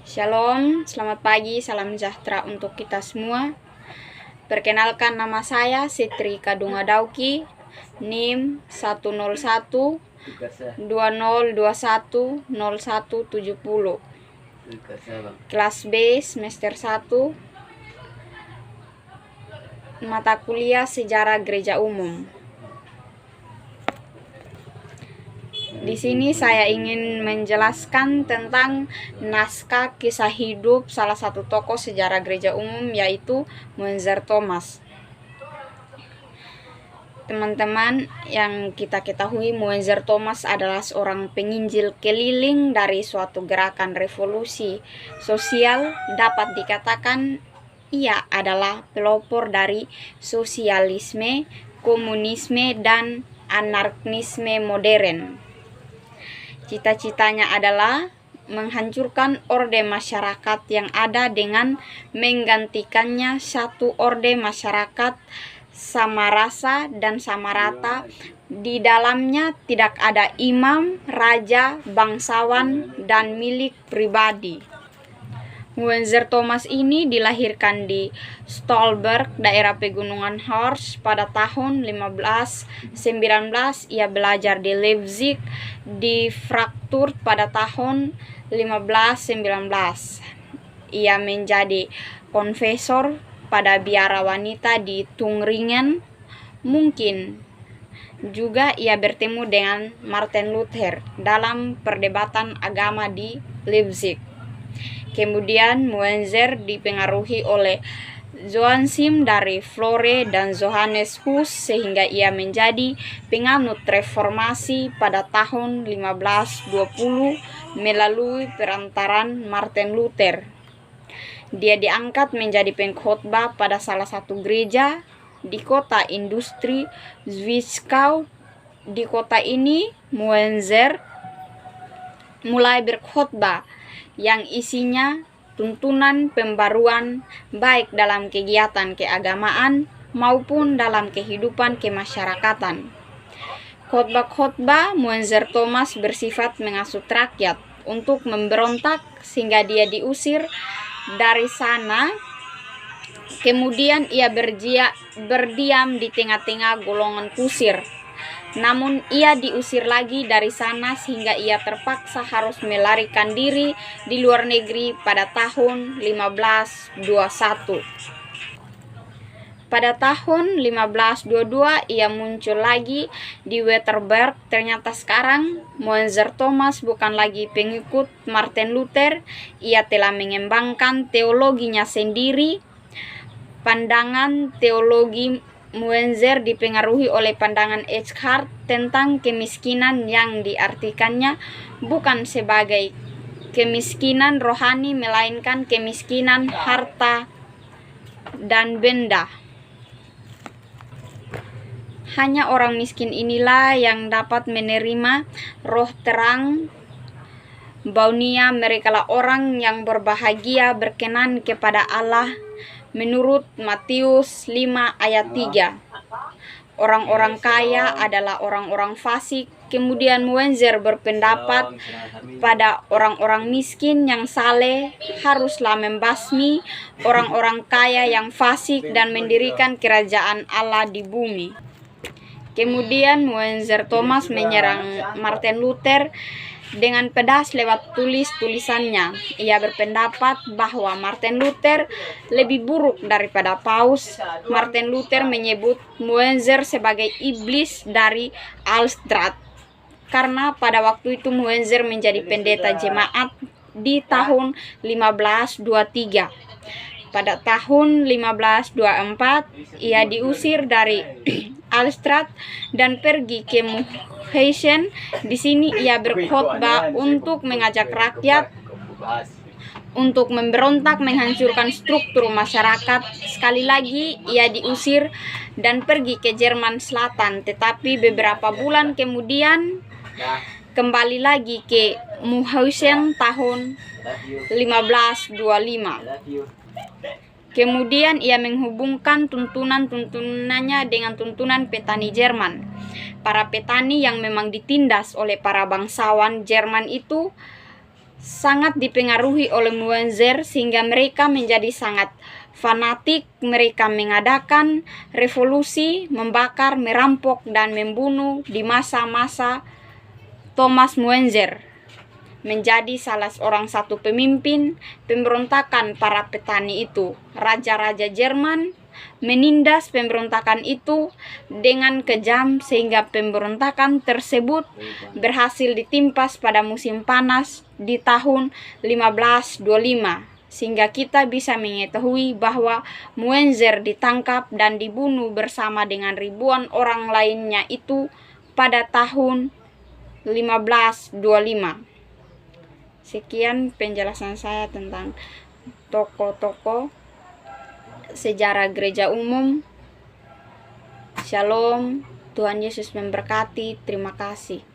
Shalom, selamat pagi, salam sejahtera untuk kita semua. Perkenalkan, nama saya Sitri Kadunga Dauki, NIM 101 2021 0170, kelas B semester 1, mata kuliah Sejarah Gereja Umum. Di sini saya ingin menjelaskan tentang naskah kisah hidup salah satu tokoh sejarah gereja umum, yaitu Muenzer Thomas. Teman-teman, yang kita ketahui, Muenzer Thomas adalah seorang penginjil keliling dari suatu gerakan revolusi sosial. Dapat dikatakan ia adalah pelopor dari sosialisme, komunisme, dan anarkisme modern. Cita-citanya adalah menghancurkan orde masyarakat yang ada dengan menggantikannya satu orde masyarakat sama rasa dan sama rata. Di dalamnya tidak ada imam, raja, bangsawan, dan milik pribadi. Muenzer Thomas ini dilahirkan di Stolberg, daerah Pegunungan Harz pada tahun 1519. Ia belajar di Leipzig, di Frankfurt pada tahun 1519. Ia menjadi konfesor pada biara wanita di Tungringen. Mungkin juga ia bertemu dengan Martin Luther dalam perdebatan agama di Leipzig. Kemudian Muenzer dipengaruhi oleh Joachim dari Flore dan Johannes Huss sehingga ia menjadi penganut reformasi pada tahun 1520 melalui perantaran Martin Luther. Dia diangkat menjadi pengkhotbah pada salah satu gereja di kota industri Zwickau. Di kota ini Muenzer mulai berkhotbah yang isinya tuntunan pembaruan baik dalam kegiatan keagamaan maupun dalam kehidupan kemasyarakatan. Khotbah-khotbah Muenzer Thomas bersifat menghasut rakyat untuk memberontak sehingga dia diusir dari sana. Kemudian ia berdiam di tengah-tengah golongan kusir. Namun ia diusir lagi dari sana sehingga ia terpaksa harus melarikan diri di luar negeri pada tahun 1521. Pada tahun 1522 ia muncul lagi di Wittenberg. Ternyata sekarang Muenzer Thomas bukan lagi pengikut Martin Luther. Ia telah mengembangkan teologinya sendiri. Pandangan teologi Muenzer dipengaruhi oleh pandangan Eckhart tentang kemiskinan yang diartikannya bukan sebagai kemiskinan rohani melainkan kemiskinan harta dan benda. Hanya orang miskin inilah yang dapat menerima roh terang baunia. Merekalah orang yang berbahagia berkenan kepada Allah. Menurut Matius 5 ayat 3, orang-orang kaya adalah orang-orang fasik. Kemudian Muenzer berpendapat pada orang-orang miskin yang saleh haruslah membasmi orang-orang kaya yang fasik dan mendirikan kerajaan Allah di bumi. Kemudian Muenzer Thomas menyerang Martin Luther dengan pedas lewat tulisannya. Ia berpendapat bahwa Martin Luther lebih buruk daripada Paus. Martin Luther menyebut Muenzer sebagai iblis dari Alstrad karena pada waktu itu Muenzer menjadi pendeta jemaat di tahun 1523. Pada tahun 1524 ia diusir dari Alstrad dan pergi ke München. Di sini ia berkhotbah untuk mengajak rakyat untuk memberontak, menghancurkan struktur masyarakat. Sekali lagi ia diusir dan pergi ke Jerman Selatan, tetapi beberapa bulan kemudian kembali lagi ke München tahun 1525. Kemudian ia menghubungkan tuntunannya dengan tuntunan petani Jerman. Para petani yang memang ditindas oleh para bangsawan Jerman itu sangat dipengaruhi oleh Muenzer sehingga mereka menjadi sangat fanatik. Mereka mengadakan revolusi, membakar, merampok, dan membunuh di masa-masa Thomas Muenzer menjadi salah satu pemimpin pemberontakan para petani itu. Raja-raja Jerman menindas pemberontakan itu dengan kejam sehingga pemberontakan tersebut berhasil ditimpas pada musim panas di tahun 1525, sehingga kita bisa mengetahui bahwa Muenzer ditangkap dan dibunuh bersama dengan ribuan orang lainnya itu pada tahun 1525. Sekian penjelasan saya tentang tokoh-tokoh sejarah gereja umum. Shalom, Tuhan Yesus memberkati. Terima kasih.